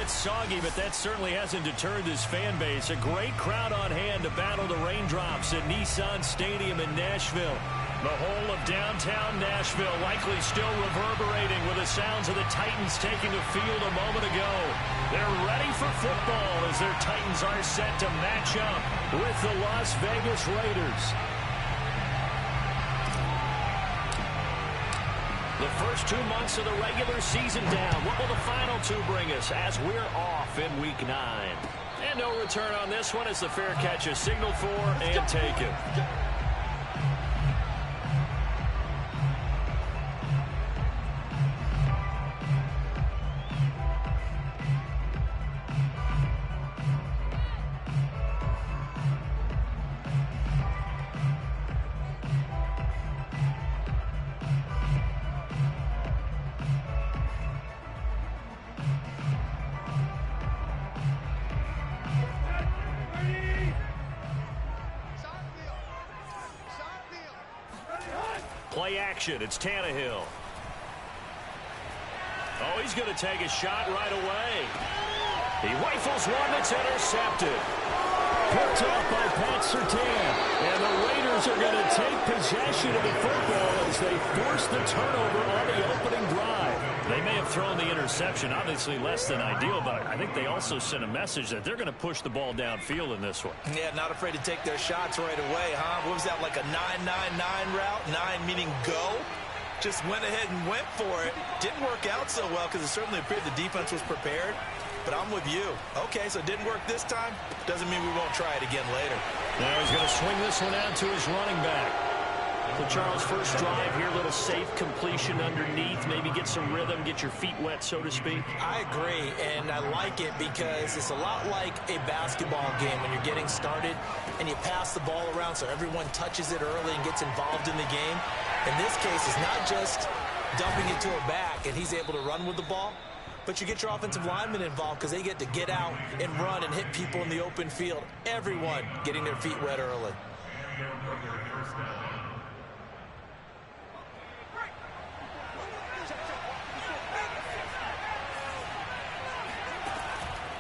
bit soggy, but that certainly hasn't deterred this fan base. A great crowd on hand to battle the raindrops at Nissan Stadium in Nashville. The whole of downtown Nashville likely still reverberating with the sounds of the Titans taking the field a moment ago. They're ready for football as their Titans are set to match up with the Las Vegas Raiders. The first 2 months of the regular season down. What will the final two bring us as we're off in Week 9? And no return on this one as the fair catch is signaled for and taken. Play action. It's Tannehill. Oh, he's going to take a shot right away. He rifles one that's intercepted. Picked off by Pat Surtain. And the Raiders are going to take possession of the football as they force the turnover on the opening drive. They may have thrown the interception, obviously less than ideal, but I think they also sent a message that they're going to push the ball downfield in this one. Yeah, not afraid to take their shots right away, huh? What was that, like a 9-9-9 route? 9 meaning go? Just went ahead and went for it. Didn't work out so well because it certainly appeared the defense was prepared. But I'm with you. Okay, so it didn't work this time. Doesn't mean we won't try it again later. Now he's going to swing this one out to his running back. So Charles, first drive here, a little safe completion underneath. Maybe get some rhythm, get your feet wet, so to speak. I agree, and I like it because it's a lot like a basketball game when you're getting started and you pass the ball around so everyone touches it early and gets involved in the game. In this case, it's not just dumping it to a back and he's able to run with the ball, but you get your offensive linemen involved because they get to get out and run and hit people in the open field. Everyone getting their feet wet early.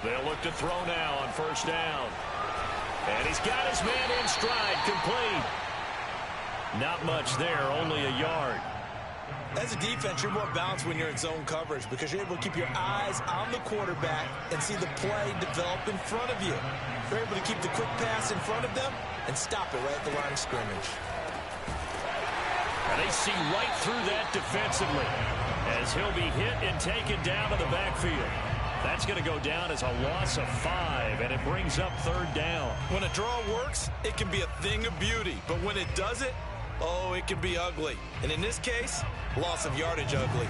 They'll look to throw now on first down. And he's got his man in stride, complete. Not much there, only a yard. As a defense, you're more balanced when you're in zone coverage because you're able to keep your eyes on the quarterback and see the play develop in front of you. You're able to keep the quick pass in front of them and stop it right at the line of scrimmage. And they see right through that defensively as he'll be hit and taken down to the backfield. That's going to go down as a loss of 5, and it brings up third down. When a draw works, it can be a thing of beauty. But when it doesn't, oh, it can be ugly. And in this case, loss of yardage ugly.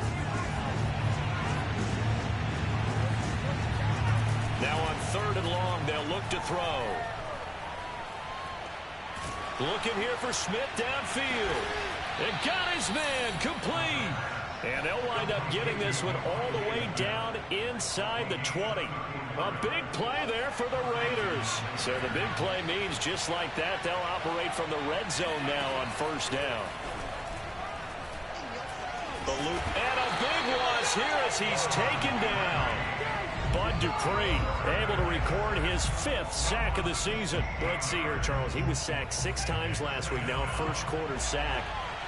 Now on third and long, they'll look to throw. Looking here for Smith downfield. And got his man complete. And they'll wind up getting this one all the way down inside the 20. A big play there for the Raiders. So the big play means just like that, they'll operate from the red zone now on first down. And a big loss here as he's taken down. Bud Dupree able to record his 5th sack of the season. Let's see here, Charles. He was sacked 6 times last week. Now first quarter sack.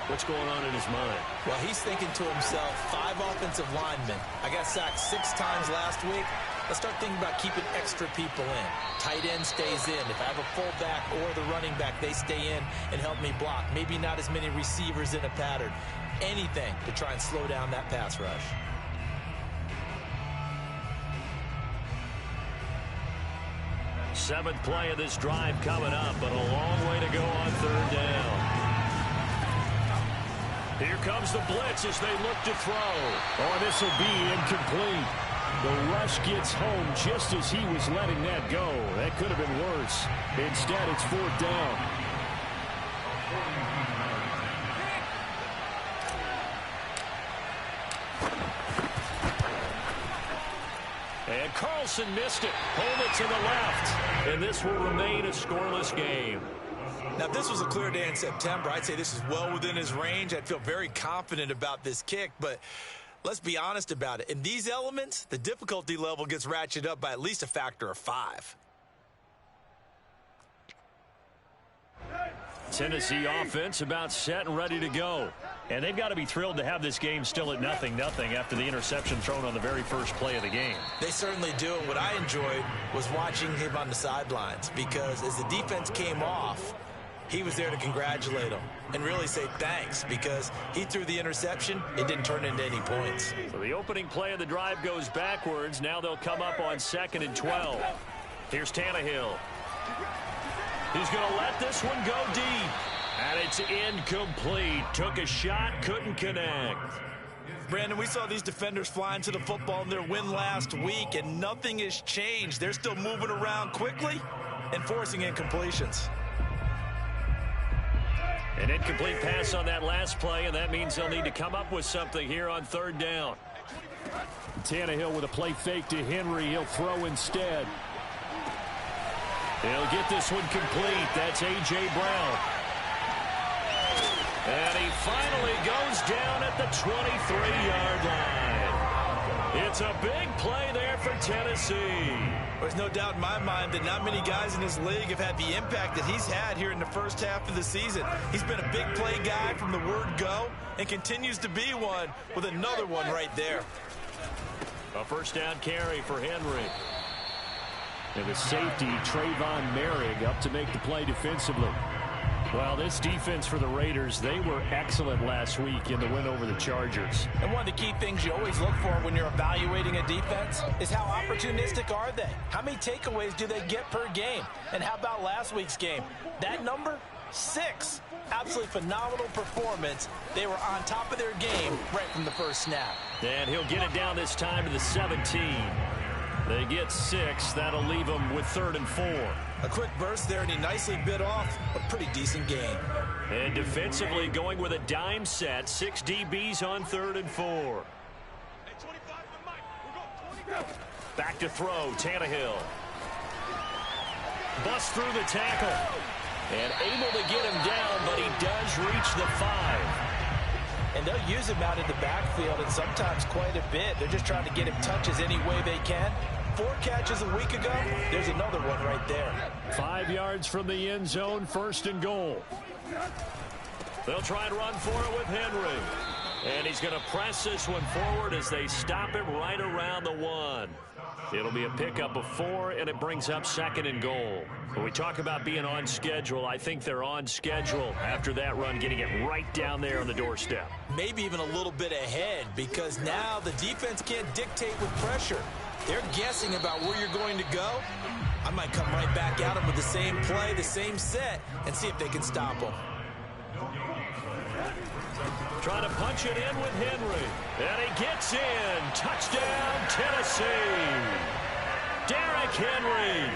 What's going on in his mind? Well, he's thinking to himself, 5 offensive linemen. I got sacked 6 times last week. Let's start thinking about keeping extra people in. Tight end stays in. If I have a fullback or the running back, they stay in and help me block. Maybe not as many receivers in a pattern. Anything to try and slow down that pass rush. Seventh play of this drive coming up, but a long way to go on third down. Here comes the blitz as they look to throw. Oh, this will be incomplete. The rush gets home just as he was letting that go. That could have been worse. Instead, it's fourth down. And Carlson missed it. Hold it to the left. And this will remain a scoreless game. Now, if this was a clear day in September, I'd say this is well within his range. I'd feel very confident about this kick, but Let's be honest about it. In these elements, the difficulty level gets ratcheted up by at least a factor of 5. Tennessee offense about set and ready to go. And they've got to be thrilled to have this game still at 0-0 after the interception thrown on the very first play of the game. They certainly do. And what I enjoyed was watching him on the sidelines, because as the defense came off, he was there to congratulate them and really say thanks, because he threw the interception. It didn't turn into any points. So the opening play of the drive goes backwards. Now they'll come up on 2nd and 12. Here's Tannehill. He's going to let this one go deep. And it's incomplete. Took a shot, couldn't connect. Brandon, we saw these defenders flying to the football in their win last week, and nothing has changed. They're still moving around quickly and forcing incompletions. An incomplete pass on that last play, and that means they'll need to come up with something here on 3rd down. Tannehill with a play fake to Henry. He'll throw instead. He'll get this one complete. That's A.J. Brown. And he finally goes down at the 23-yard line. It's a big play there for Tennessee. There's no doubt in my mind that not many guys in this league have had the impact that he's had here in the first half of the season. He's been a big play guy from the word go and continues to be one with another one right there. A first down carry for Henry. And the safety, Trayvon Merrick, up to make the play defensively. Well, this defense for the Raiders, they were excellent last week in the win over the Chargers. And one of the key things you always look for when you're evaluating a defense is how opportunistic are they? How many takeaways do they get per game? And how about last week's game? That number? 6. Absolutely phenomenal performance. They were on top of their game right from the first snap. And he'll get it down this time to the 17. They get 6. That'll leave them with 3rd and 4. A quick burst there, and he nicely bit off a pretty decent gain. And defensively going with a dime set. 6 DBs on 3rd and 4. Back to throw, Tannehill. Bust through the tackle. And able to get him down, but he does reach the 5. And they'll use him out in the backfield, and sometimes quite a bit. They're just trying to get him touches any way they can. 4 catches a week ago, there's another one right there. 5 yards from the end zone, 1st and goal. They'll try and run for it with Henry. And he's going to press this one forward as they stop him right around the 1. It'll be a pickup of 4, and it brings up 2nd and goal. When we talk about being on schedule, I think they're on schedule after that run, getting it right down there on the doorstep. Maybe even a little bit ahead, because now the defense can't dictate with pressure. They're guessing about where you're going to go. I might come right back at them with the same play, the same set, and see if they can stop them. Trying to punch it in with Henry. And he gets in. Touchdown, Tennessee. Derrick Henry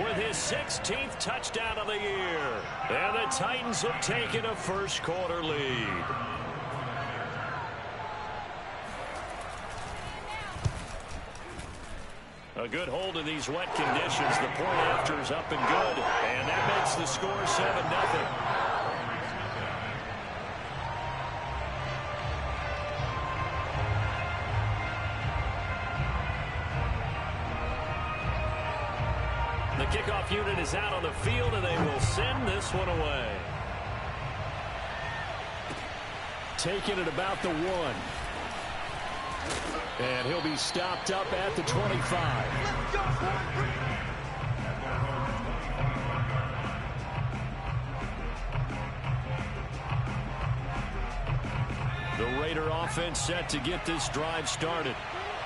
with his 16th touchdown of the year. And the Titans have taken a first-quarter lead. A good hold in these wet conditions. The point after's up and good. And that makes the score 7-0. The kickoff unit is out on the field, and they will send this one away. Taking it about the 1. And he'll be stopped up at the 25. The Raider offense set to get this drive started.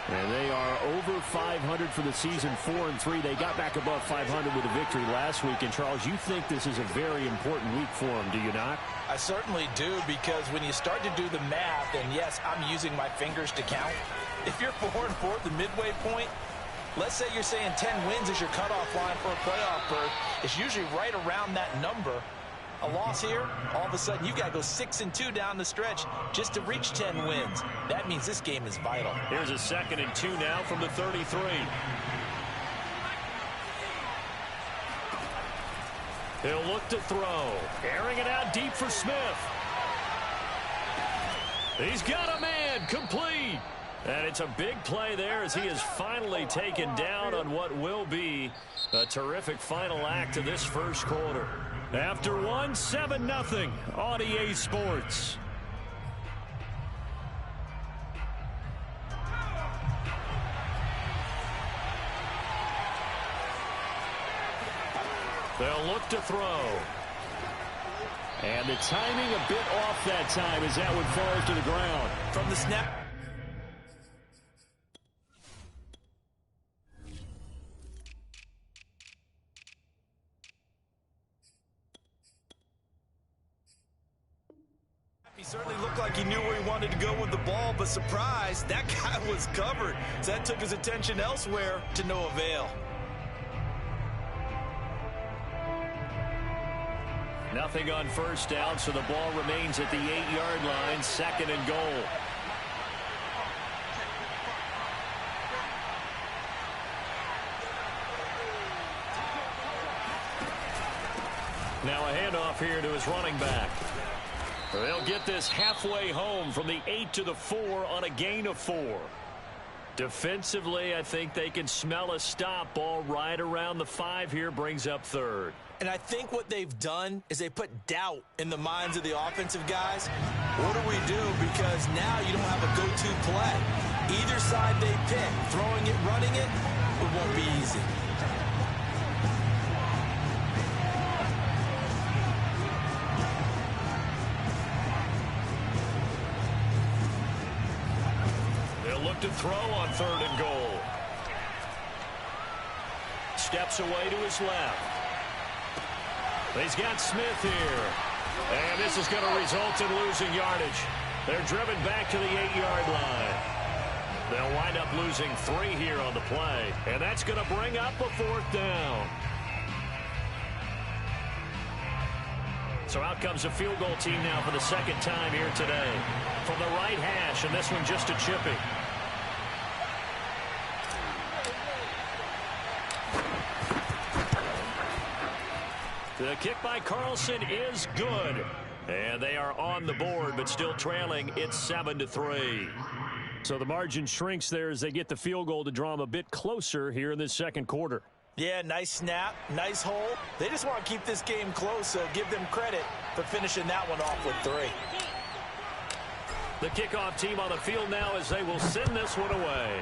And they are over 500 for the season, 4-3. They got back above 500 with a victory last week. And, Charles, you think this is a very important week for them, do you not? I certainly do, because when you start to do the math, and yes, I'm using my fingers to count. If you're 4-4 at the midway point, let's say you're saying 10 wins is your cutoff line for a playoff berth. It's usually right around that number. A loss here, all of a sudden you've got to go 6-2 down the stretch just to reach 10 wins. That means this game is vital. Here's a 2nd and 2 now from the 33. He'll look to throw. Airing it out deep for Smith. He's got a man. Complete. And it's a big play there as he is finally taken down on what will be a terrific final act of this first quarter. After one, 7-0 on EA Sports. They'll look to throw. And the timing a bit off that time as that one falls to the ground. From the snap. He certainly looked like he knew where he wanted to go with the ball, but surprise, that guy was covered. So that took his attention elsewhere to no avail. Nothing on first down, so the ball remains at the 8-yard line, 2nd and goal. Now a handoff here to his running back. They'll get this halfway home from the 8 to the 4 on a gain of 4. Defensively, I think they can smell a stop. Ball right around the 5 here, brings up 3rd. And I think what they've done is they put doubt in the minds of the offensive guys. What do we do? Because now you don't have a go-to play. Either side they pick, throwing it, running it, it won't be easy. They'll look to throw on 3rd and goal. Steps away to his left. He's got Smith here. And this is going to result in losing yardage. They're driven back to the 8-yard line. They'll wind up losing 3 here on the play. And that's going to bring up a 4th down. So out comes a field goal team now for the 2nd time here today. From the right hash, and this one just a chipping. The kick by Carlson is good. And they are on the board, but still trailing. It's 7-3. So the margin shrinks there as they get the field goal to draw them a bit closer here in this 2nd quarter. Yeah, nice snap, nice hole. They just want to keep this game close, so give them credit for finishing that one off with 3. The kickoff team on the field now as they will send this one away.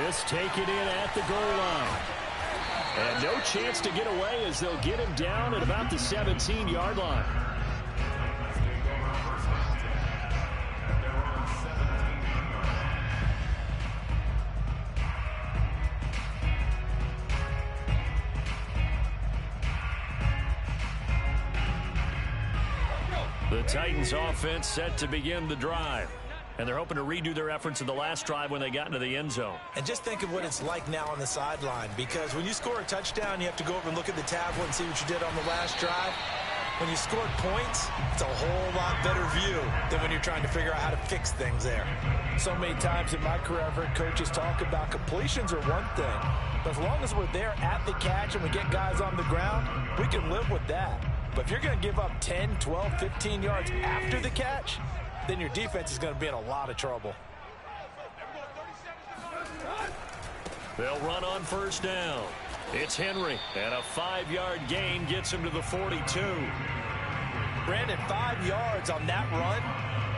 This taken in at the goal line. And no chance to get away as they'll get him down at about the 17-yard line. The Titans offense set to begin the drive. And they're hoping to redo their efforts in the last drive when they got into the end zone. And just think of what it's like now on the sideline, because when you score a touchdown, you have to go over and look at the tablet and see what you did on the last drive. When you scored points, it's a whole lot better view than when you're trying to figure out how to fix things there. So many times in my career, I've heard coaches talk about completions are one thing, but as long as we're there at the catch and we get guys on the ground, we can live with that. But if you're going to give up 10, 12, 15 yards after the catch, then your defense is going to be in a lot of trouble. They'll run on first down. It's Henry, and a 5-yard gain gets him to the 42. Brandon, 5 yards on that run.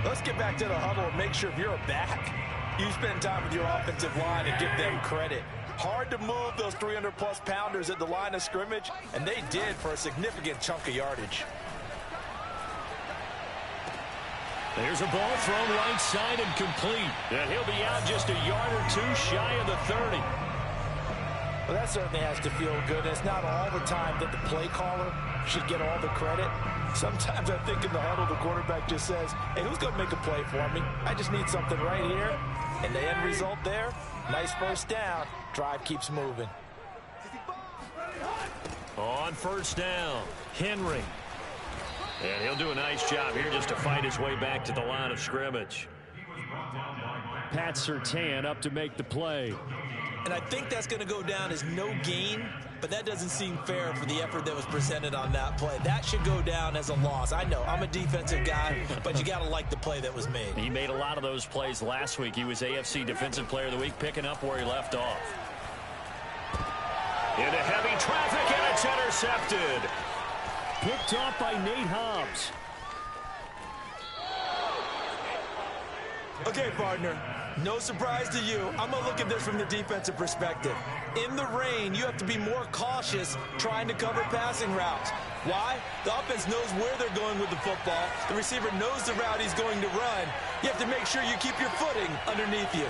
Let's get back to the huddle and make sure if you're a back, you spend time with your offensive line and give them credit. Hard to move those 300-plus pounders at the line of scrimmage, and they did for a significant chunk of yardage. There's a ball thrown right side and complete. And he'll be out just a yard or 2 shy of the 30. Well, that certainly has to feel good. It's not all the time that the play caller should get all the credit. Sometimes I think in the huddle, the quarterback just says, hey, who's going to make a play for me? I just need something right here. And the end result there, nice first down. Drive keeps moving. On first down, Henry. And he'll do a nice job here just to fight his way back to the line of scrimmage. Pat Surtain up to make the play. And I think that's going to go down as no gain, but that doesn't seem fair for the effort that was presented on that play. That should go down as a loss. I know, I'm a defensive guy, but you got to like the play that was made. He made a lot of those plays last week. He was AFC Defensive Player of the Week, picking up where he left off. Into heavy traffic, and it's intercepted. Picked off by Nate Hobbs. Okay, partner, no surprise to you. I'm going to look at this from the defensive perspective. In the rain, you have to be more cautious trying to cover passing routes. Why? The offense knows where they're going with the football. The receiver knows the route he's going to run. You have to make sure you keep your footing underneath you.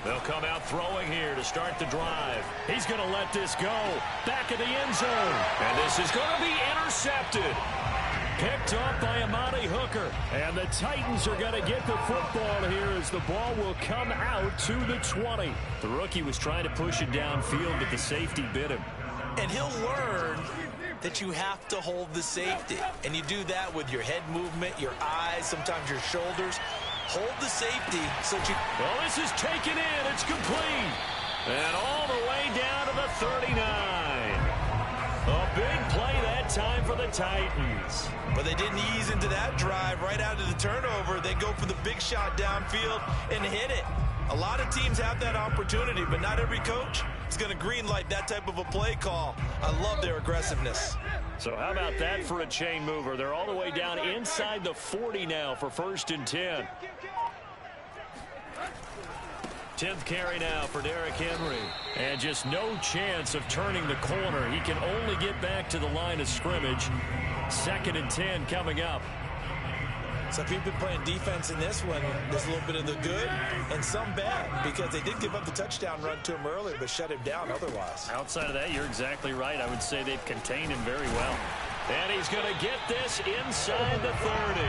They'll come out throwing here to start the drive. He's going to let this go. Back of the end zone. And this is going to be intercepted. Picked off by Amani Hooker. And the Titans are going to get the football here as the ball will come out to the 20. The rookie was trying to push it downfield, but the safety bit him. And he'll learn that you have to hold the safety. And you do that with your head movement, your eyes, sometimes your shoulders. Hold the safety so that you... Well, this is taken in. It's complete. And all the way down to the 39. A big play that time for the Titans. But they didn't ease into that drive right out of the turnover. They go for the big shot downfield and hit it. A lot of teams have that opportunity, but not every coach is going to green light that type of a play call. I love their aggressiveness. So how about that for a chain mover? They're all the way down inside the 40 now for 1st and 10. 10th carry now for Derrick Henry. And just no chance of turning the corner. He can only get back to the line of scrimmage. 2nd and 10 coming up. So if you've been playing defense in this one, there's a little bit of the good and some bad, because they did give up the touchdown run to him earlier, but shut him down otherwise. Outside of that, you're exactly right. I would say they've contained him very well. And he's going to get this inside the 30.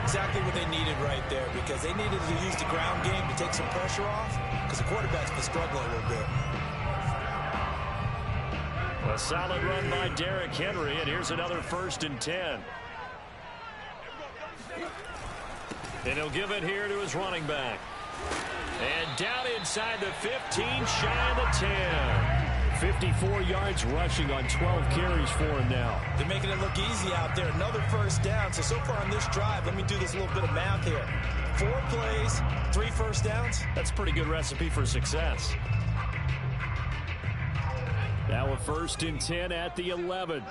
Exactly what they needed right there, because they needed to use the ground game to take some pressure off, because the quarterback's been struggling a little bit. A solid run by Derrick Henry, and here's another 1st and 10. And he'll give it here to his running back. And down inside the 15, shy of the 10. 54 yards rushing on 12 carries for him now. They're making it look easy out there. Another 1st down. So far on this drive, let me do this little bit of math here. 4 plays, 3 1st downs. That's a pretty good recipe for success. Now a 1st and 10 at the 11.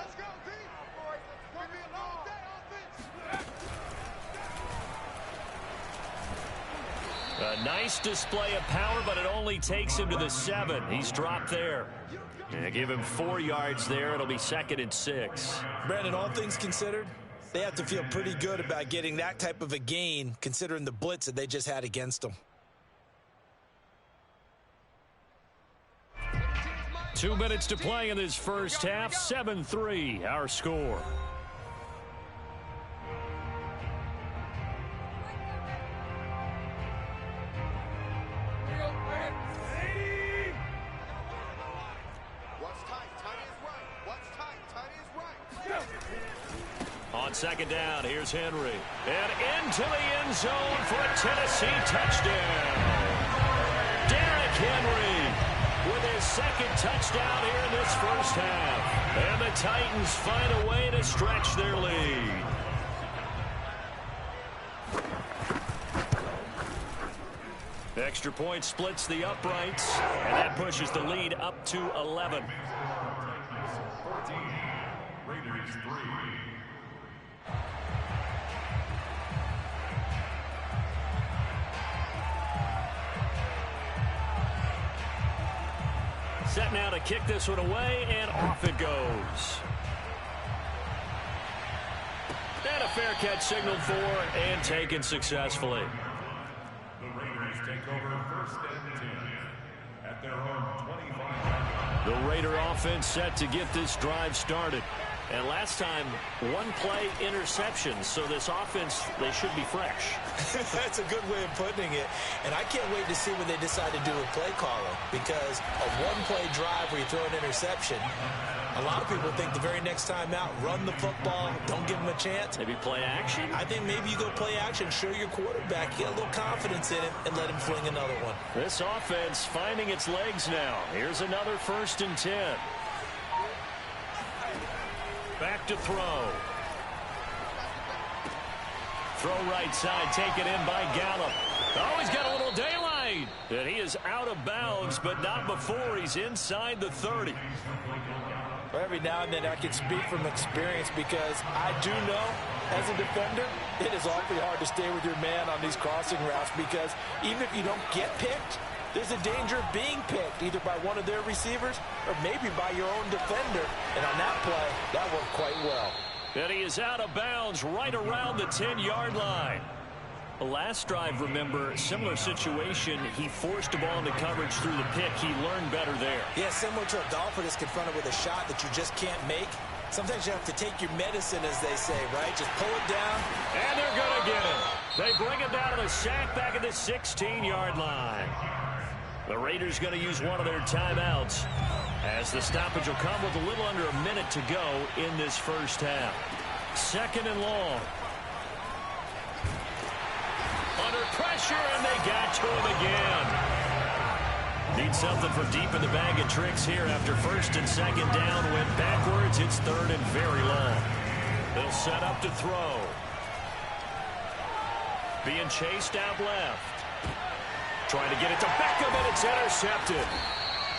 A nice display of power, but it only takes him to the 7. He's dropped there. And give him 4 yards there. It'll be 2nd and 6. Brandon, all things considered, they have to feel pretty good about getting that type of a gain, considering the blitz that they just had against them. 2 minutes to play in this first half. 7-3, our score. On 2nd down, here's Henry. And into the end zone for a Tennessee touchdown. Derrick Henry with his 2nd touchdown here in this first half. And the Titans find a way to stretch their lead. Extra point splits the uprights, and that pushes the lead up to 11. 14, Raiders 3. Set now to kick this one away, and off it goes. And a fair catch signaled for and taken successfully. The Raiders take over 1st and 10 at their own 25. The Raider offense set to get this drive started. And last time, one play interception. So this offense, they should be fresh. That's a good way of putting it. And I can't wait to see what they decide to do with play calling, because a one-play drive where you throw an interception, a lot of people think the very next time out, run the football, don't give them a chance. Maybe play action? I think maybe you go play action, show your quarterback, get a little confidence in him, and let him fling another one. This offense finding its legs now. Here's another 1st and 10. Back to throw. Throw right side, taken in by Gallup. Oh, he's got a little daylight. And he is out of bounds, but not before he's inside the 30. Every now and then I can speak from experience, because I do know, as a defender, it is awfully hard to stay with your man on these crossing routes, because even if you don't get picked, there's a danger of being picked, either by one of their receivers or maybe by your own defender. And on that play, that worked quite well. And he is out of bounds right around the 10-yard line. The last drive, remember, similar situation. He forced the ball into coverage through the pick. He learned better there. Yeah, similar to a golfer that's confronted with a shot that you just can't make. Sometimes you have to take your medicine, as they say, right? Just pull it down. And they're going to get him. They bring him down to the sack back at the 16-yard line. The Raiders going to use one of their timeouts, as the stoppage will come with a little under a minute to go in this first half. 2nd and long. Under pressure, and they got to him again. Need something for deep in the bag of tricks here after 1st and 2nd down. Went backwards. It's 3rd and very long. They'll set up to throw. Being chased out left. Trying to get it to Beckham, and it's intercepted.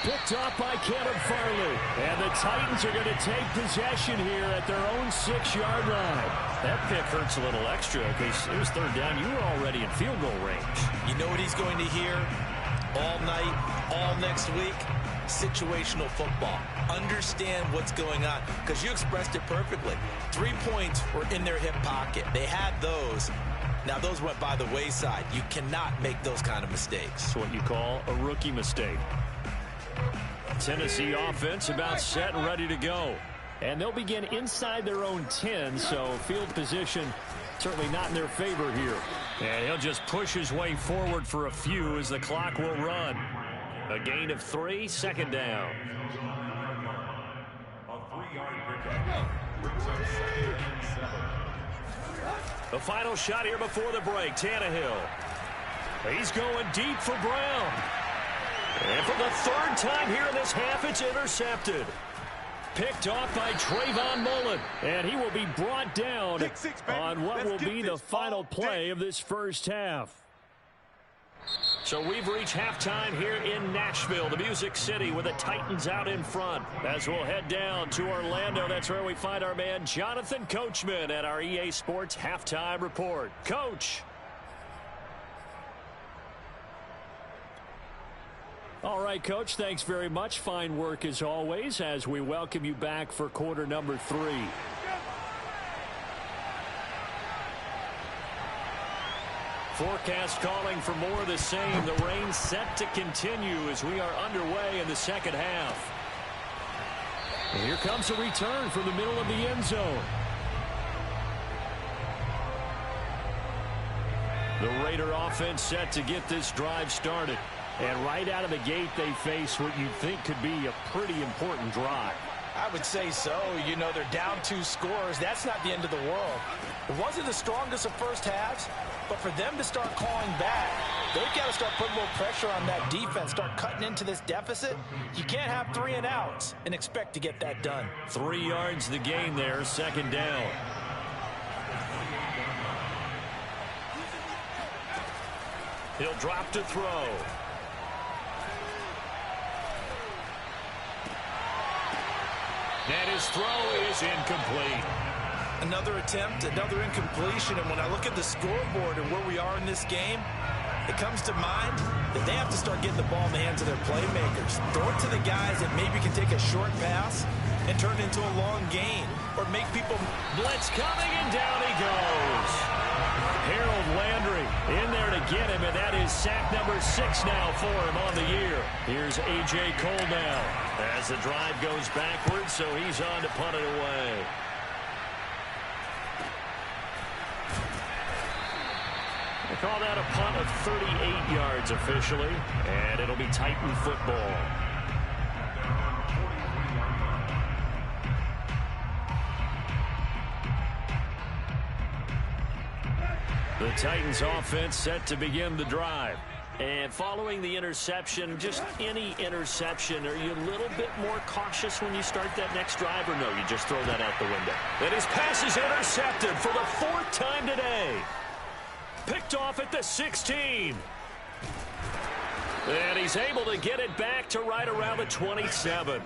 Picked off by Caleb Farley. And the Titans are going to take possession here at their own 6-yard line. That pick hurts a little extra, because it was 3rd down. You were already in field goal range. You know what he's going to hear all night, all next week? Situational football. Understand what's going on, because you expressed it perfectly. 3 points were in their hip pocket. They had those. Now, those went by the wayside. You cannot make those kind of mistakes. It's what you call a rookie mistake. Tennessee offense about set and ready to go. And they'll begin inside their own 10, so field position certainly not in their favor here. And he'll just push his way forward for a few as the clock will run. A gain of 3, 2nd down. A 3-yard pickup brings up 2nd and 7. The final shot here before the break. Tannehill. He's going deep for Brown. And for the 3rd time here in this half, it's intercepted. Picked off by Trayvon Mullen. And he will be brought down on what will be the final play of this first half. So we've reached halftime here in Nashville, the Music City, with the Titans out in front. As we'll head down to Orlando, that's where we find our man Jonathan Coachman at our EA Sports Halftime Report. Coach. All right, Coach, thanks very much. Fine work as always as we welcome you back for quarter number 3. Forecast calling for more of the same. The rain set to continue as we are underway in the second half. And here comes a return from the middle of the end zone. The Raider offense set to get this drive started. And right out of the gate, they face what you think could be a pretty important drive. I would say so. You know, they're down 2 scores. That's not the end of the world. It wasn't the strongest of first halves, but for them to start clawing back, they've got to start putting a little pressure on that defense, start cutting into this deficit. You can't have 3 and outs and expect to get that done. 3 yards the gain there, 2nd down. He'll drop to throw. And his throw is incomplete. Another attempt, another incompletion, and when I look at the scoreboard and where we are in this game, it comes to mind that they have to start getting the ball in the hands of their playmakers. Throw it to the guys that maybe can take a short pass and turn it into a long gain, or make people... Blitz coming, and down he goes. Harold Landry In there to get him, and that is sack number 6 now for him on the year. Here's A.J. Cole now as the drive goes backwards, so he's on to punt it away. They call that a punt of 38 yards officially, and it'll be Titan football. The Titans offense set to begin the drive. And following the interception, just any interception, are you a little bit more cautious when you start that next drive, or no, you just throw that out the window? And his pass is intercepted for the 4th time today. Picked off at the 16. And he's able to get it back to right around the 27.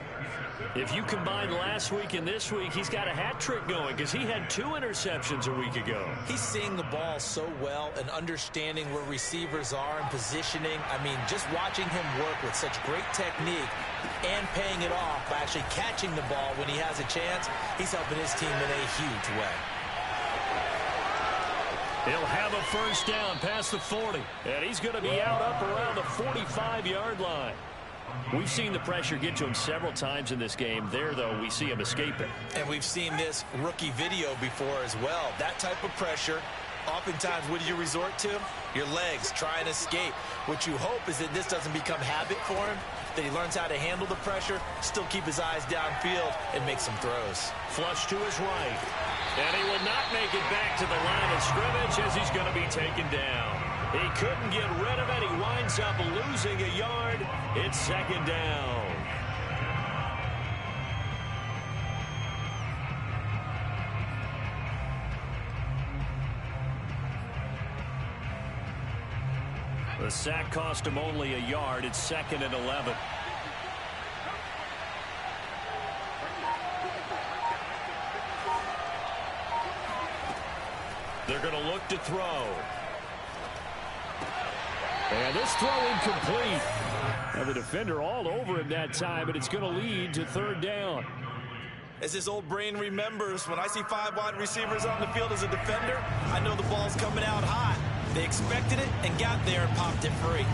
If you combine last week and this week, he's got a hat trick going because he had 2 interceptions a week ago. He's seeing the ball so well and understanding where receivers are and positioning. I mean, just watching him work with such great technique and paying it off by actually catching the ball when he has a chance, he's helping his team in a huge way. He'll have a first down past the 40, and he's going to be out up around the 45-yard line. We've seen the pressure get to him several times in this game. There, though, we see him escape it. And we've seen this rookie video before as well. That type of pressure, oftentimes, what do you resort to? Your legs, try and escape. What you hope is that this doesn't become habit for him, that he learns how to handle the pressure, still keep his eyes downfield, and make some throws. Flush to his right. And he will not make it back to the line of scrimmage as he's going to be taken down. He couldn't get rid of it. He winds up losing a yard. It's 2nd down. The sack cost him only a yard. It's 2nd and 11. They're going to look to throw. And this throw incomplete. And the defender all over him that time, and it's going to lead to 3rd down. As his old brain remembers, when I see 5 wide receivers on the field as a defender, I know the ball's coming out hot. They expected it and got there and popped it free.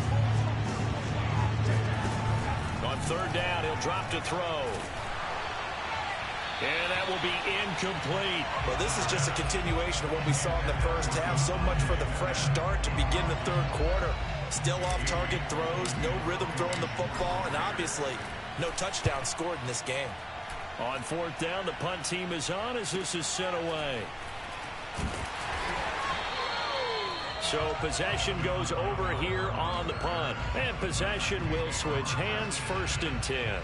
On 3rd down, he'll drop to throw. And that will be incomplete. Well, this is just a continuation of what we saw in the first half. So much for the fresh start to begin the 3rd quarter. Still off-target throws, no rhythm throwing the football, and obviously no touchdown scored in this game. On 4th down, the punt team is on as this is sent away. So possession goes over here on the punt. And possession will switch hands, 1st and 10.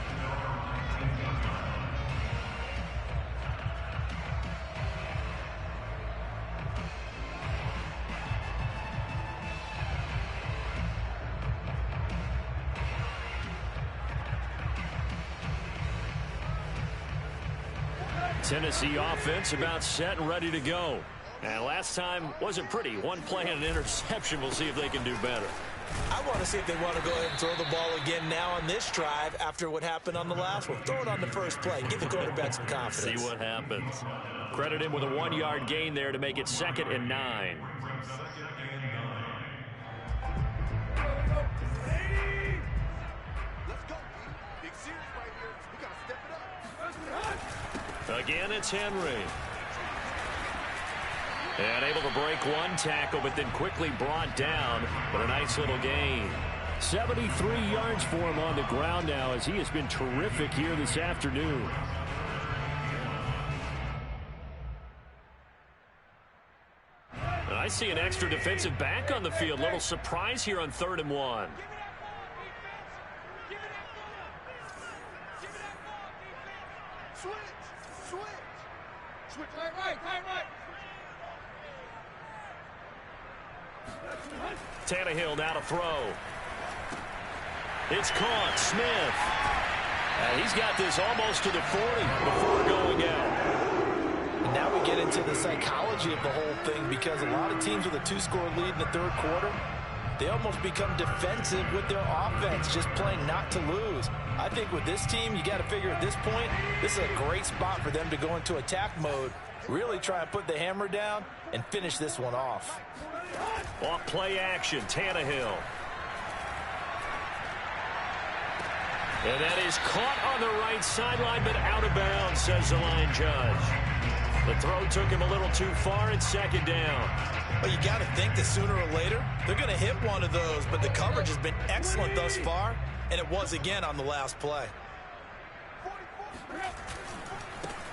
Tennessee offense about set and ready to go. And last time wasn't pretty. 1 play and an interception. We'll see if they can do better. I want to see if they want to go ahead and throw the ball again now on this drive after what happened on the last one. Throw it on the first play. Give the quarterback some confidence. See what happens. Credit him with a 1-yard gain there to make it 2nd and 9. Again, it's Henry. And able to break 1 tackle, but then quickly brought down. But a nice little gain. 73 yards for him on the ground now as he has been terrific here this afternoon. And I see an extra defensive back on the field. Little surprise here on 3rd and 1. Tannehill now to throw. It's caught. Smith. And he's got this almost to the 40 before going out. And now we get into the psychology of the whole thing, because a lot of teams with a 2-score lead in the 3rd quarter, they almost become defensive with their offense, just playing not to lose. I think with this team, you got to figure at this point, this is a great spot for them to go into attack mode, really try and put the hammer down, and finish this one off. Off play action, Tannehill. And that is caught on the right sideline, but out of bounds, says the line judge. The throw took him a little too far. It's second down. Well, you got to think that sooner or later they're going to hit one of those, but the coverage has been excellent thus far, and it was again on the last play.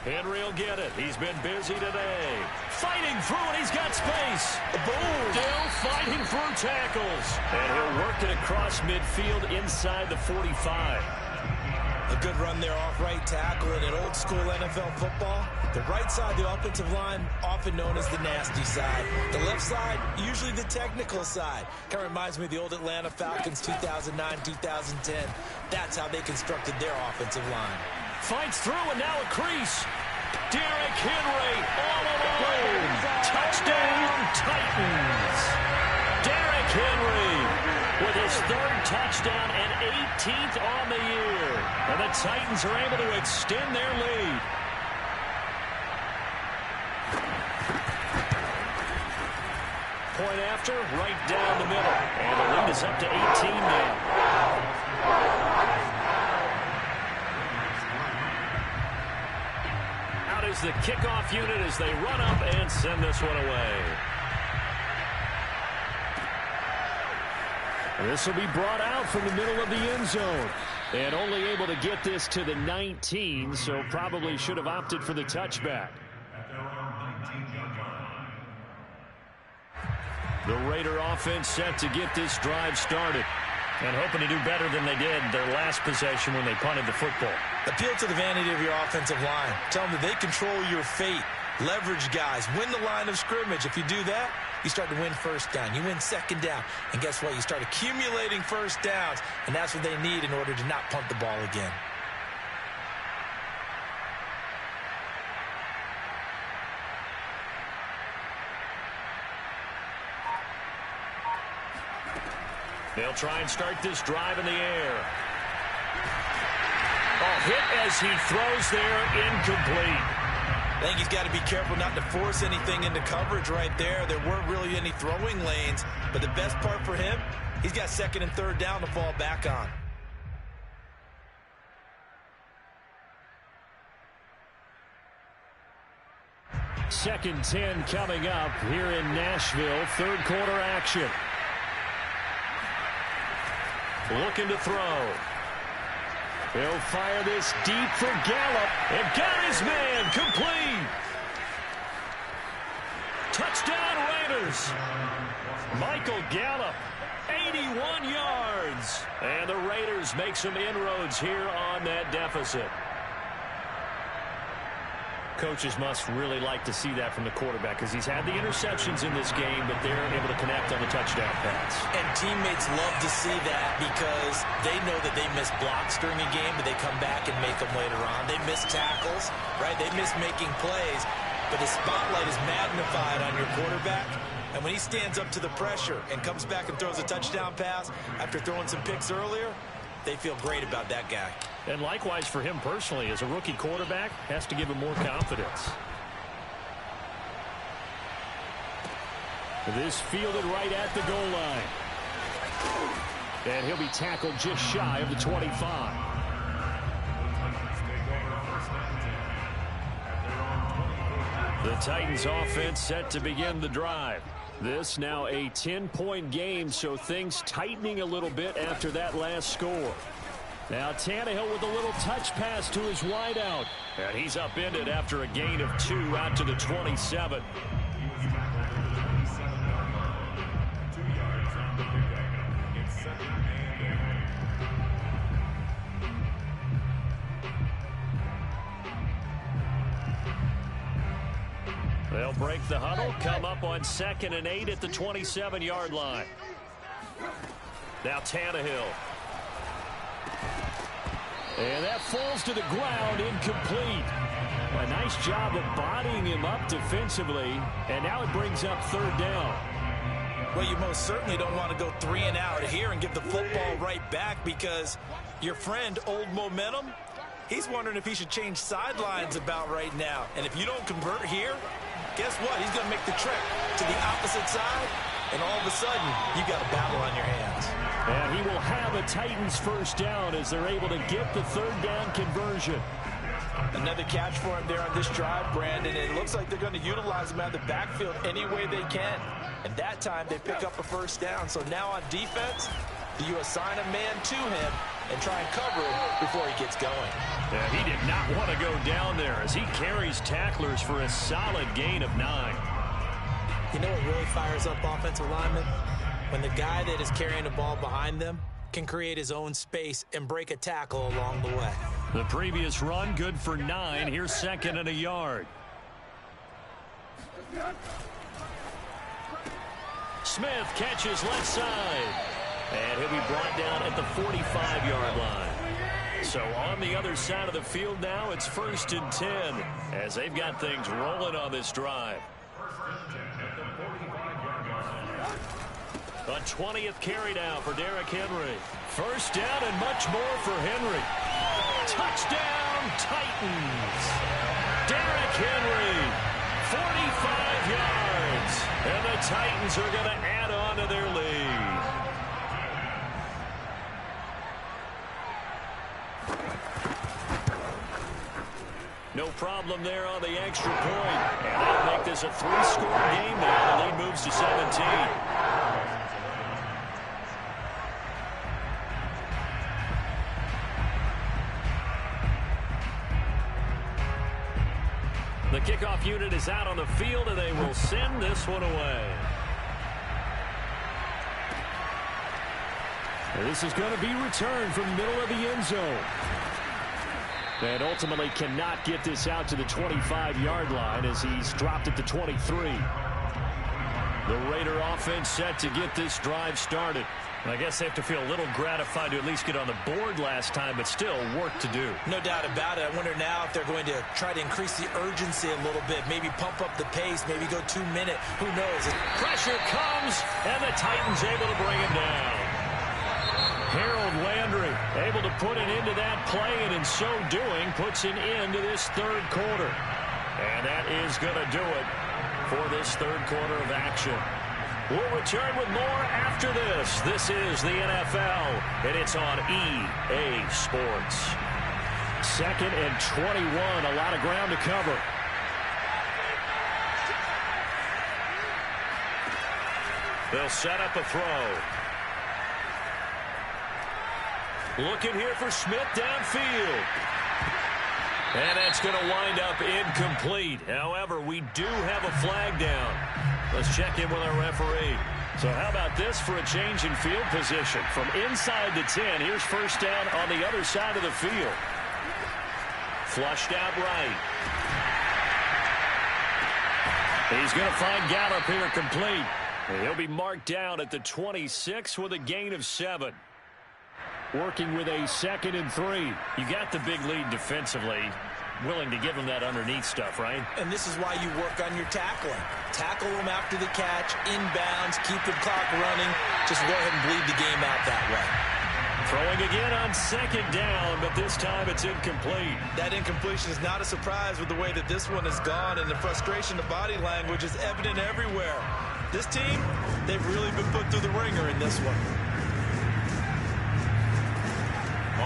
Henry will get it. He's been busy today. Fighting through, and he's got space. Boom! Still fighting through tackles. And he'll work it across midfield inside the 45. A good run there off right tackle. In an old-school NFL football, the right side of the offensive line, often known as the nasty side. The left side, usually the technical side. Kind of reminds me of the old Atlanta Falcons 2009-2010. That's how they constructed their offensive line. Fights through, and now a crease. Derrick Henry all alone. Touchdown, Titans. Derrick Henry with his third touchdown and 18th on the year. And the Titans are able to extend their lead. Point after, right down the middle. And the lead is up to 18 now. Is the kickoff unit as they run up and send this one away. This will be brought out from the middle of the end zone. And only able to get this to the 19, so probably should have opted for the touchback. The Raider offense set to get this drive started. And hoping to do better than they did their last possession when they punted the football. Appeal to the vanity of your offensive line. Tell them that they control your fate. Leverage guys. Win the line of scrimmage. If you do that, you start to win first down. You win second down. And guess what? You start accumulating first downs. And that's what they need in order to not punt the ball again. They'll try and start this drive in the air. Oh, hit as he throws there, incomplete. I think he's got to be careful not to force anything into coverage right there. There weren't really any throwing lanes, but the best part for him, he's got second and third down to fall back on. Second 10 coming up here in Nashville. Third quarter action. Looking to throw. He'll fire this deep for Gallup. And got his man complete. Touchdown Raiders. Michael Gallup, 81 yards. And the Raiders make some inroads here on that deficit. Coaches must really like to see that from the quarterback because he's had the interceptions in this game, but they're able to connect on the touchdown pass. And teammates love to see that because they know that they miss blocks during a game, but they come back and make them later on. They miss tackles, right? They miss making plays, but the spotlight is magnified on your quarterback. And when he stands up to the pressure and comes back and throws a touchdown pass after throwing some picks earlier, they feel great about that guy. And likewise for him personally, as a rookie quarterback, has to give him more confidence. This fielded right at the goal line. And he'll be tackled just shy of the 25. The Titans offense set to begin the drive. This now a 10-point game, so things tightening a little bit after that last score. Now Tannehill with a little touch pass to his wideout. And he's upended after a gain of 2 out to the 27. They'll break the huddle, come up on 2nd and 8 at the 27-yard line. Now Tannehill. And that falls to the ground, incomplete. A nice job of bodying him up defensively, and now it brings up 3rd down. Well, you most certainly don't want to go 3 and out here and give the football right back because your friend, Old Momentum, he's wondering if he should change sidelines about right now. And if you don't convert here, guess what? He's going to make the trip to the opposite side, and all of a sudden, you got a battle on your hands. And he will have a Titans first down as they're able to get the third down conversion. Another catch for him there on this drive, Brandon. It looks like they're going to utilize him out of the backfield any way they can. And that time, they pick up a first down. So now on defense, do you assign a man to him and try and cover it before he gets going? Yeah, he did not want to go down there as he carries tacklers for a solid gain of 9. You know what really fires up offensive linemen? When the guy that is carrying the ball behind them can create his own space and break a tackle along the way. The previous run, good for 9. Here's 2nd and a yard. Smith catches left side. And he'll be brought down at the 45-yard line. So on the other side of the field now, it's 1st and 10 as they've got things rolling on this drive. A 20th carry now for Derrick Henry. First down and much more for Henry. Touchdown, Titans. Derrick Henry, 45 yards. And the Titans are going to add on to their lead. No problem there on the extra point. And that'll make this a 3-score game now. The lead moves to 17. The kickoff unit is out on the field, and they will send this one away. And this is going to be returned from the middle of the end zone. And ultimately cannot get this out to the 25-yard line as he's dropped at the 23. The Raider offense set to get this drive started. And I guess they have to feel a little gratified to at least get on the board last time, but still work to do. No doubt about it. I wonder now if they're going to try to increase the urgency a little bit, maybe pump up the pace, maybe go 2-minute. Who knows? Pressure comes, and the Titans able to bring him down. Harold Landry able to put an end to that play, and in so doing puts an end to this third quarter. And that is going to do it for this third quarter of action. We'll return with more after this. This is the NFL, and it's on EA Sports. 2nd and 21, a lot of ground to cover. They'll set up a throw. Looking here for Smith downfield. And that's going to wind up incomplete. However, we do have a flag down. Let's check in with our referee. So how about this for a change in field position? From inside the 10, here's first down on the other side of the field. Flushed out right. He's going to find Gallup here complete. And he'll be marked down at the 26 with a gain of 7. Working with a 2nd and 3. You got the big lead defensively. Willing to give them that underneath stuff, right? And this is why you work on your tackling. Tackle them after the catch, inbounds, keep the clock running. Just go ahead and bleed the game out that way. Throwing again on 2nd down, but this time it's incomplete. That incompletion is not a surprise with the way that this one has gone, and the frustration, the body language is evident everywhere. This team, they've really been put through the ringer in this one.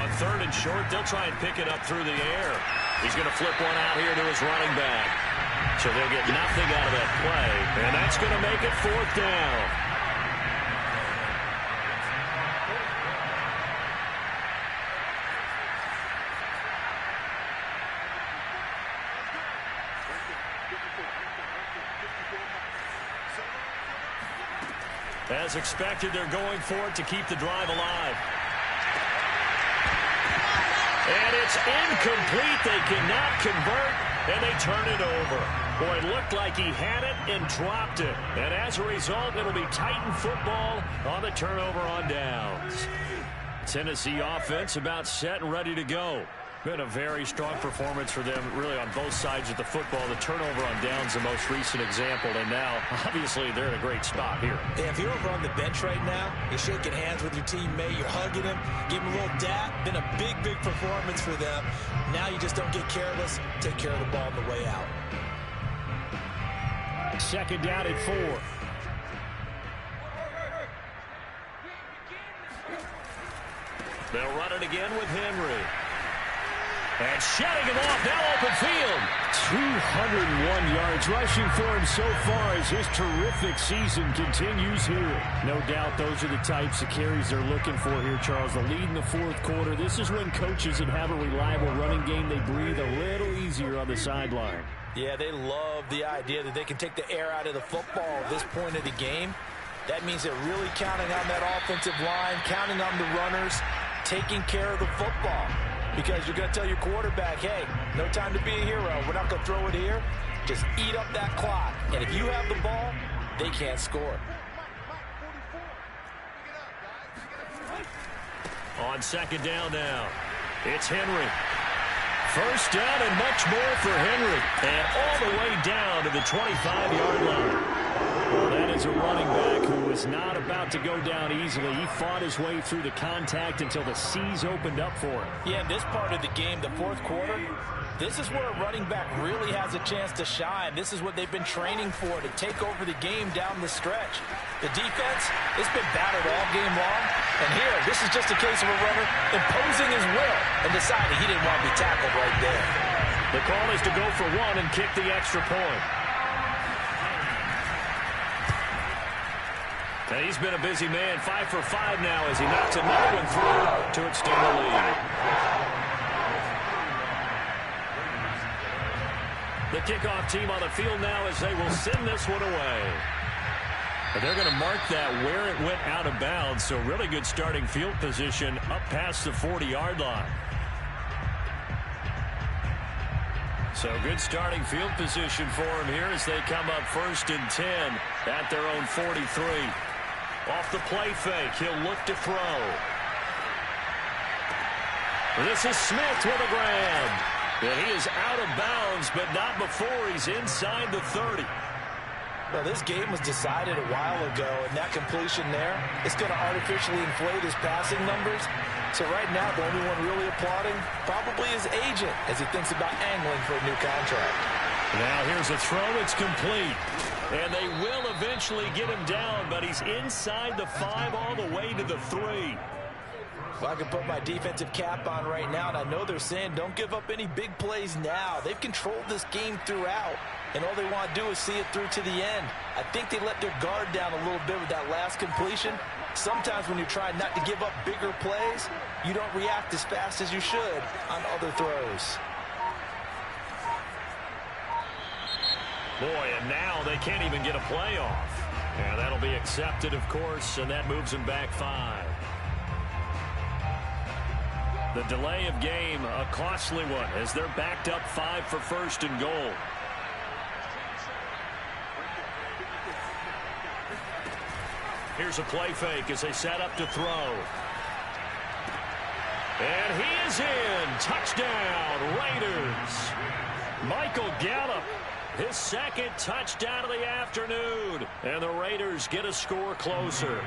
On 3rd and short, they'll try and pick it up through the air. He's going to flip one out here to his running back. So they'll get nothing out of that play, and that's going to make it 4th down. As expected, they're going for it to keep the drive alive. And it's incomplete. They cannot convert, and they turn it over. Boy, it looked like he had it and dropped it. And as a result, it'll be Titan football on the turnover on downs. Tennessee offense about set and ready to go. Been a very strong performance for them, really, on both sides of the football. The turnover on downs, the most recent example, and now, obviously, they're in a great spot here. Yeah, if you're over on the bench right now, you're shaking hands with your teammate, you're hugging him, give him a little dap. Been a big, big performance for them. Now you just don't get careless. Take care of the ball on the way out. Second down at 4. They'll run it again with Henry. And shutting him off, now open field. 201 yards rushing for him so far as his terrific season continues here. No doubt those are the types of carries they're looking for here, Charles. The lead in the fourth quarter. This is when coaches that have a reliable running game, they breathe a little easier on the sideline. Yeah, they love the idea that they can take the air out of the football at this point of the game. That means they're really counting on that offensive line, counting on the runners, taking care of the football. Because you're going to tell your quarterback, hey, no time to be a hero. We're not going to throw it here. Just eat up that clock. And if you have the ball, they can't score. On second down now, it's Henry. First down and much more for Henry. And all the way down to the 25-yard line. Well, that is a running back who was not about to go down easily. He fought his way through the contact until the seas opened up for him. Yeah, this part of the game, the fourth quarter, this is where a running back really has a chance to shine. This is what they've been training for, to take over the game down the stretch. The defense, it's been battered all game long. And here, this is just a case of a runner imposing his will and deciding he didn't want to be tackled right there. The call is to go for one and kick the extra point. And he's been a busy man, 5 for 5 now as he knocks another one through to extend the lead. The kickoff team on the field now as they will send this one away. But they're going to mark that where it went out of bounds, so really good starting field position up past the 40-yard line. So good starting field position for them here as they come up 1st and 10 at their own 43. Off the play fake, he'll look to throw. This is Smith with a grab. And he is out of bounds, but not before he's inside the 30. Well, this game was decided a while ago, and that completion there, it's going to artificially inflate his passing numbers. So right now, the only one really applauding probably his agent as he thinks about angling for a new contract. Now here's a throw. It's complete. And they will eventually get him down, but he's inside the 5 all the way to the 3. Well, I can put my defensive cap on right now, and I know they're saying don't give up any big plays now. They've controlled this game throughout, and all they want to do is see it through to the end. I think they let their guard down a little bit with that last completion. Sometimes when you're trying not to give up bigger plays, you don't react as fast as you should on other throws. Boy, and now they can't even get a play off. And that'll be accepted, of course, and that moves them back 5. The delay of game, a costly one, as they're backed up 5 for 1st and goal. Here's a play fake as they set up to throw. And he is in. Touchdown, Raiders. Michael Gallup, his second touchdown of the afternoon. And the Raiders get a score closer.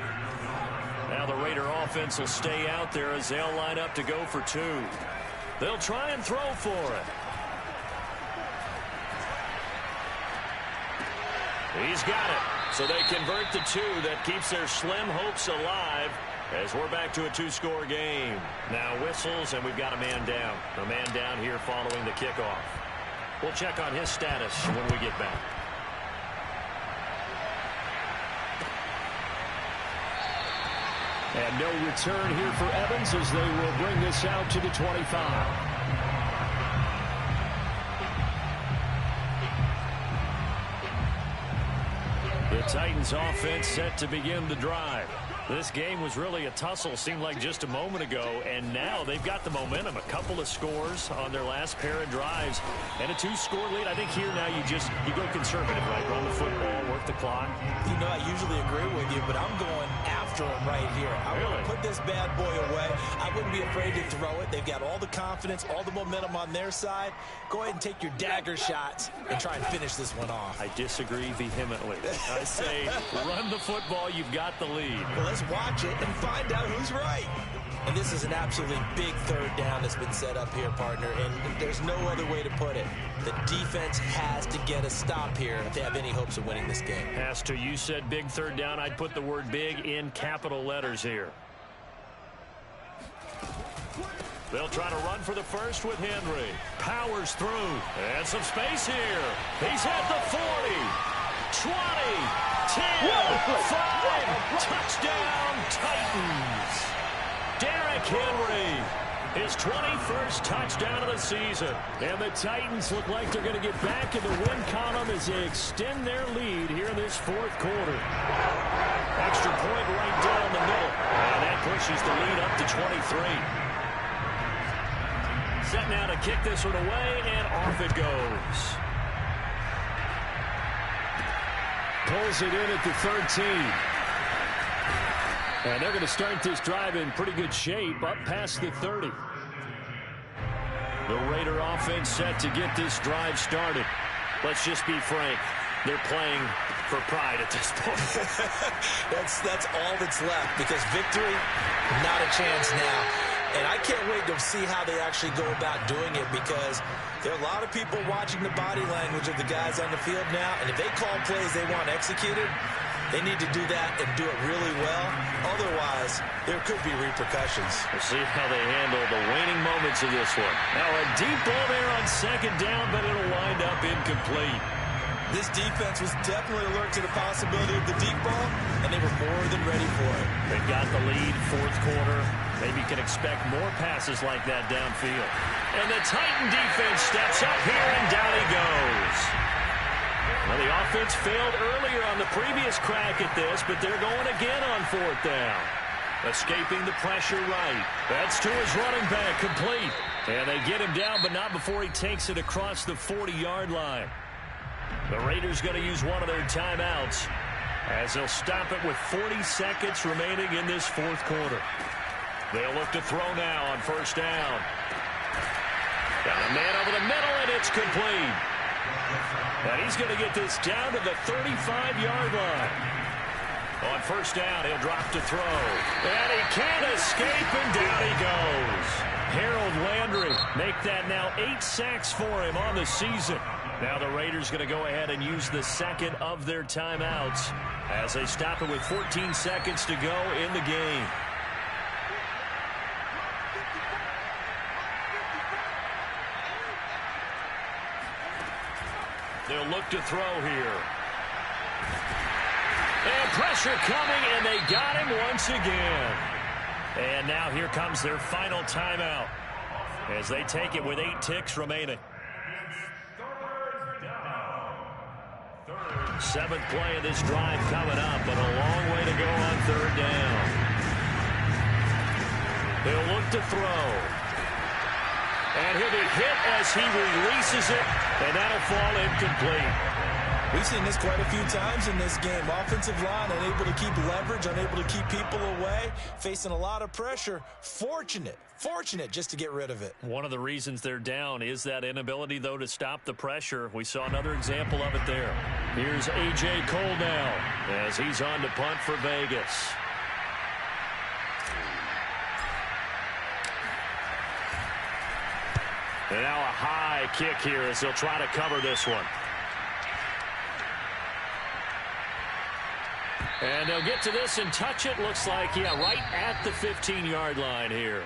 Now the Raider offense will stay out there as they'll line up to go for 2. They'll try and throw for it. He's got it. So they convert the 2. That keeps their slim hopes alive as we're back to a 2-score game. Now whistles, and we've got a man down. A man down here following the kickoff. We'll check on his status when we get back. And no return here for Evans as they will bring this out to the 25. The Titans offense set to begin the drive. This game was really a tussle, seemed like just a moment ago, and now they've got the momentum. A couple of scores on their last pair of drives, and a 2-score lead. I think here now you go conservative, right? Run the football, work the clock. You know, I usually agree with you, but I'm going after after him right here. I want to put this bad boy away. I wouldn't be afraid to throw it. They've got all the confidence, all the momentum on their side. Go ahead and take your dagger shots and try and finish this one off. I disagree vehemently. I say run the football. You've got the lead. Well, let's watch it and find out who's right. And this is an absolutely big third down that's been set up here, partner, and there's no other way to put it. The defense has to get a stop here if they have any hopes of winning this game. Pastor, you said big third down. I'd put the word big in capital letters here. They'll try to run for the first with Henry. Powers through. And some space here. He's at the 40. 20. 10. 5. Touchdown, Titans. Derrick Henry, his 21st touchdown of the season. And the Titans look like they're going to get back in the win column as they extend their lead here in this fourth quarter. Extra point right down the middle. And that pushes the lead up to 23. Set now to kick this one away, and off it goes. Pulls it in at the 13. And they're going to start this drive in pretty good shape up past the 30. The Raider offense set to get this drive started. Let's just be frank. They're playing for pride at this point. That's all that's left, because victory, not a chance now. And I can't wait to see how they actually go about doing it, because there are a lot of people watching the body language of the guys on the field now, and if they call plays they want executed, they need to do that and do it really well. Otherwise, there could be repercussions. We'll see how they handle the waning moments of this one. Now a deep ball there on second down, but it'll wind up incomplete. This defense was definitely alert to the possibility of the deep ball, and they were more than ready for it. They've got the lead, fourth quarter. Maybe you can expect more passes like that downfield. And the Titan defense steps up here, and down he goes. Well, the offense failed earlier on the previous crack at this, but they're going again on fourth down. Escaping the pressure right. That's to his running back, complete. And they get him down, but not before he takes it across the 40-yard line. The Raiders going to use one of their timeouts as they'll stop it with 40 seconds remaining in this fourth quarter. They'll look to throw now on first down. Got a man over the middle, and it's complete. And he's going to get this down to the 35-yard line. On first down, he'll drop to throw. And he can't escape, and down he goes. Harold Landry make that now 8 sacks for him on the season. Now the Raiders going to go ahead and use the second of their timeouts as they stop it with 14 seconds to go in the game. They'll look to throw here. And pressure coming, and they got him once again. And now here comes their final timeout as they take it with 8 ticks remaining. 7th play of this drive coming up, but a long way to go on third down. They'll look to throw. And he'll be hit as he releases it, and that'll fall incomplete. We've seen this quite a few times in this game. Offensive line unable to keep leverage, unable to keep people away, facing a lot of pressure. Fortunate just to get rid of it. One of the reasons they're down is that inability, though, to stop the pressure. We saw another example of it there. Here's A.J. Cole now as he's on to punt for Vegas. And now a high kick here as they'll try to cover this one. And they'll get to this and touch it. Looks like, yeah, right at the 15-yard line here.